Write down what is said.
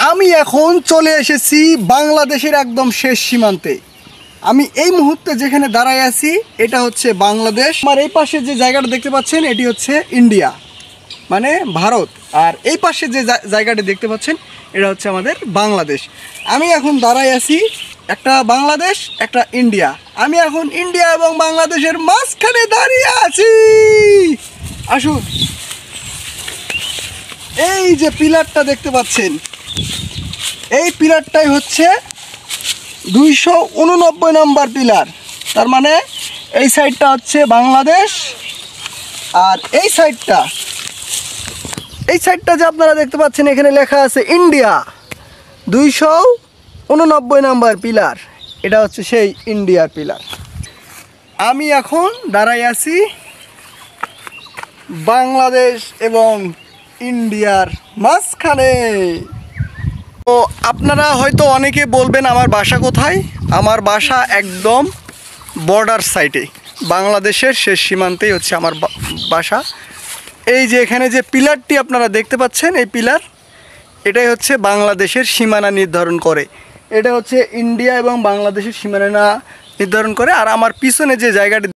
আমি এখন চলে এসেছি বাংলাদেশের একদম শেষ সীমান্তে। আমি এই মুহূর্তে যেখানে দাঁড়ায় আছি এটা হচ্ছে বাংলাদেশ। আমার এই পাশে যে জায়গাটা দেখতে পাচ্ছেন এটি হচ্ছে ইন্ডিয়া, মানে ভারত। আর এই পাশে যে জায়গাটি দেখতে পাচ্ছেন এটা হচ্ছে আমাদের বাংলাদেশ। আমি এখন দাঁড়ায় আছি একটা বাংলাদেশ একটা ইন্ডিয়া। আমি এখন ইন্ডিয়া এবং বাংলাদেশের মাঝখানে দাঁড়িয়ে আছি। আসুন, এই যে পিলারটা দেখতে পাচ্ছেন এই পিলারটাই হচ্ছে 289 নম্বর পিলার। তার মানে এই সাইডটা হচ্ছে বাংলাদেশ আর এই সাইডটা যে আপনারা দেখতে পাচ্ছেন এখানে লেখা আছে ইন্ডিয়া। 289 নম্বর পিলার, এটা হচ্ছে সেই ইন্ডিয়ার পিলার। আমি এখন দাঁড়াই আছি বাংলাদেশ এবং ইন্ডিয়ার মাঝখানে। তো আপনারা হয়তো অনেকে বলবেন আমার বাসা কোথায়। আমার বাসা একদম বর্ডার সাইডে, বাংলাদেশের শেষ সীমান্তেই হচ্ছে আমার বাসা। এই যে এখানে যে পিলারটি আপনারা দেখতে পাচ্ছেন এই পিলার, এটাই হচ্ছে বাংলাদেশের সীমানা নির্ধারণ করে। এটা হচ্ছে ইন্ডিয়া এবং বাংলাদেশের সীমানা নির্ধারণ করে। আর আমার পিছনে যে জায়গাটি